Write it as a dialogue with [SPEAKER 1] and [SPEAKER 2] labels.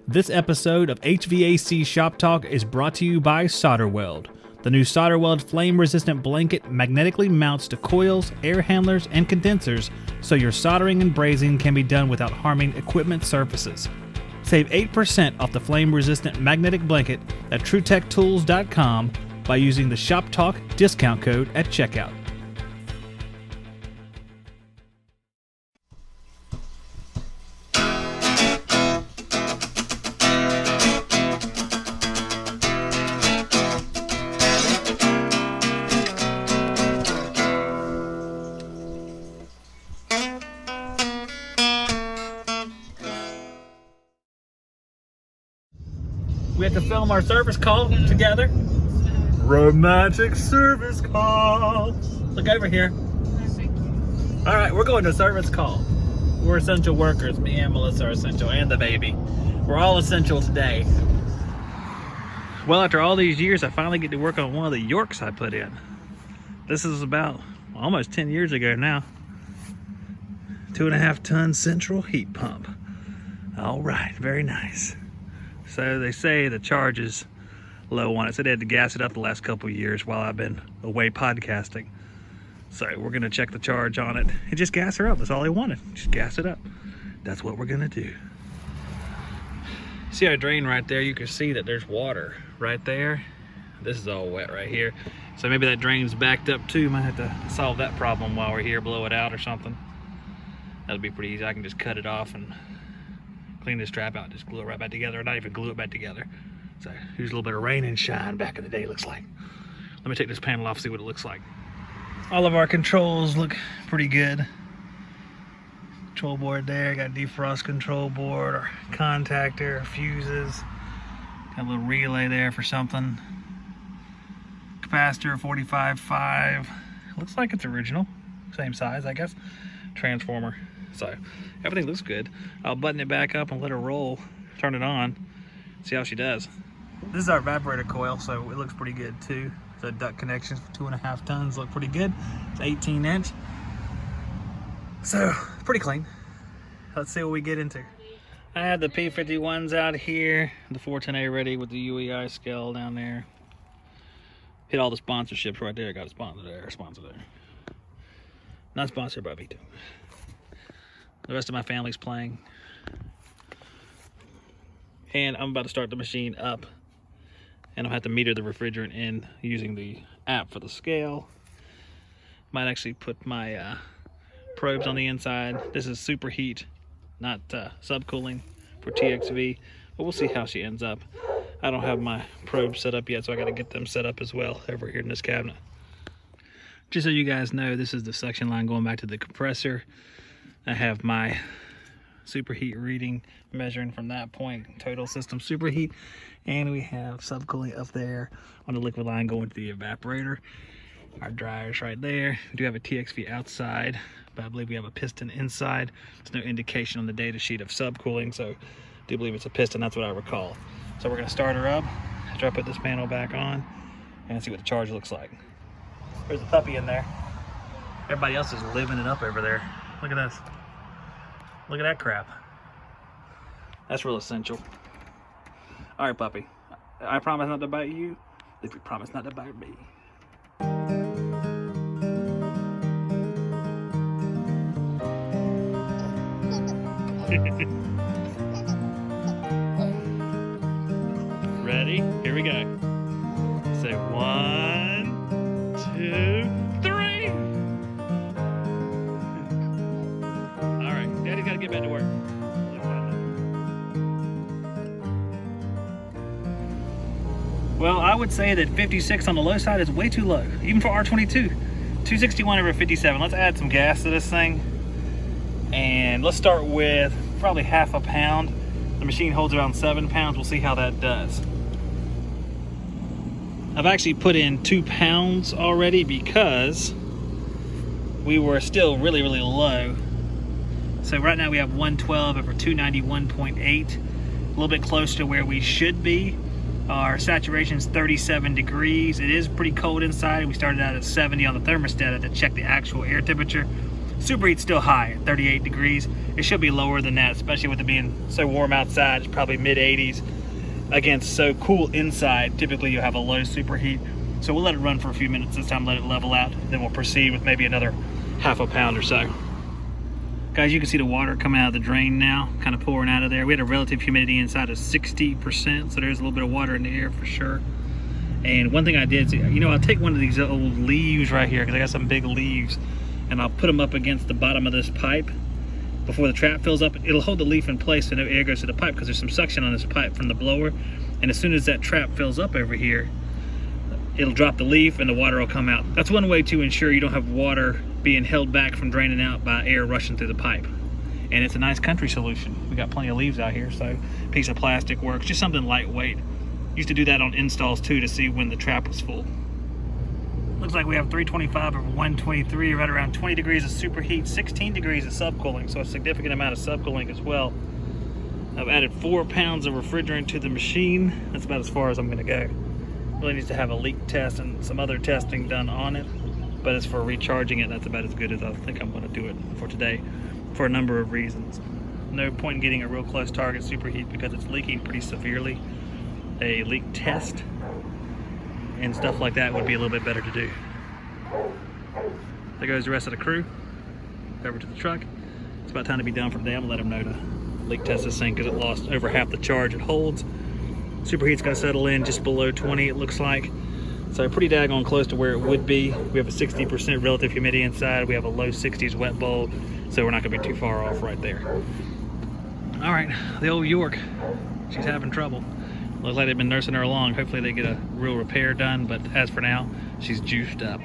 [SPEAKER 1] This episode of HVAC Shop Talk is brought to you by SolderWeld. The new SolderWeld flame-resistant blanket magnetically mounts to coils, air handlers, and condensers, so your soldering and brazing can be done without harming equipment surfaces. Save 8% off the flame-resistant magnetic blanket at TruTechTools.com by using the Shop Talk discount code at checkout. We have to film our service call together. Romantic service call. Look over here. All right, we're going to service call. We're essential workers. Me and Melissa are essential, and the baby. We're all essential today. Well, after all these years, I finally get to work on one of the Yorks I put in. This is about almost 10 years ago now. 2.5 ton central heat pump. All right, very nice. So they say the charge is low on it. So they had to gas it up the last couple of years while I've been away podcasting. So we're gonna check the charge on it and just gas her up. That's all they wanted. Just gas it up. That's what we're gonna do. See our drain right there? You can see that there's water right there. This is all wet right here. So maybe that drain's backed up too. Might have to solve that problem while we're here, blow it out or something. That'll be pretty easy. I can just cut it off and clean this strap out, just glue it right back together, or not even glue it back together. So here's a little bit of rain and shine back in the day, looks like. Let me take this panel off, see what it looks like. All of our controls look pretty good. Control board there, got defrost control board, our contactor, fuses. Got a little relay there for something. Capacitor 45.5. Looks like it's original, same size, I guess. Transformer. So everything looks good. I'll button it back up and let her roll, turn it on, see how she does. This is our evaporator coil, so it looks pretty good too. The duct connections for 2.5 tons look pretty good. It's 18 inch. So pretty clean. Let's see what we get into. I have the P51s out here, the 410A ready with the UEI scale down there. Hit all the sponsorships right there. Got a sponsor there, sponsor there. Not sponsored by V2. The rest of my family's playing. And I'm about to start the machine up. And I'll have to meter the refrigerant in using the app for the scale. Might actually put my probes on the inside. This is superheat, not subcooling for TXV. But we'll see how she ends up. I don't have my probes set up yet, so I got to get them set up as well over here in this cabinet. Just so you guys know, this is the suction line going back to the compressor. I have my superheat reading measuring from that point, total system superheat, and we have subcooling up there on the liquid line going to the evaporator. Our dryer's right there. We do have a TXV outside, but I believe we have a piston inside. There's no indication on the data sheet of subcooling, so I do believe it's a piston. That's what I recall. So we're going to start her up after I put this panel back on and see what the charge looks like. There's a puppy in there. Everybody else is living it up over there. Look at this. Look at that crap. That's real essential. All right, puppy. I promise not to bite you if you promise not to bite me. Ready? Here we go. Say 1, 2, 3. All right, Daddy's got to get back to work. Well, I would say that 56 on the low side is way too low, even for R22. 261 over 57. Let's add some gas to this thing. And let's start with probably half a pound. The machine holds around 7 pounds. We'll see how that does. I've actually put in 2 pounds already because we were still really, really low. So right now we have 112 over 291.8, a little bit close to where we should be. Our saturation is 37 degrees. It is pretty cold inside. We started out at 70 on the thermostat to check the actual air temperature. Superheat's still high, 38 degrees. It should be lower than that, especially with it being so warm outside. It's probably mid 80s. Against so cool inside, typically you'll have a low superheat. So we'll let it run for a few minutes this time, let it level out. Then we'll proceed with maybe another half a pound or so. Guys, you can see the water coming out of the drain now, kind of pouring out of there. We had a relative humidity inside of 60%, so there's a little bit of water in the air for sure. And one thing I did, you know, I'll take one of these old leaves right here, because I got some big leaves, and I'll put them up against the bottom of this pipe before the trap fills up. It'll hold the leaf in place so no air goes to the pipe, because there's some suction on this pipe from the blower. And as soon as that trap fills up over here, it'll drop the leaf and the water will come out. That's one way to ensure you don't have water being held back from draining out by air rushing through the pipe. And it's a nice country solution. We got plenty of leaves out here, so a piece of plastic works, just something lightweight. Used to do that on installs too, to see when the trap was full. Looks like we have 325 over 123, right around 20 degrees of superheat, 16 degrees of subcooling, so a significant amount of subcooling as well. I've added 4 pounds of refrigerant to the machine. That's about as far as I'm gonna go. Really needs to have a leak test and some other testing done on it. But as for recharging it, that's about as good as I think I'm gonna do it for today, for a number of reasons. No point in getting a real close target superheat because it's leaking pretty severely. A leak test and stuff like that would be a little bit better to do. There goes the rest of the crew over to the truck. It's about time to be done for the day. I'm gonna let them know to leak test this thing because it lost over half the charge it holds. Superheat's gonna settle in just below 20, it looks like. So pretty daggone close to where it would be. We have a 60% relative humidity inside. We have a low 60s wet bulb, so we're not gonna be too far off right there. All right, the old York, she's having trouble. Looks like they've been nursing her along. Hopefully they get a real repair done, but as for now, she's juiced up.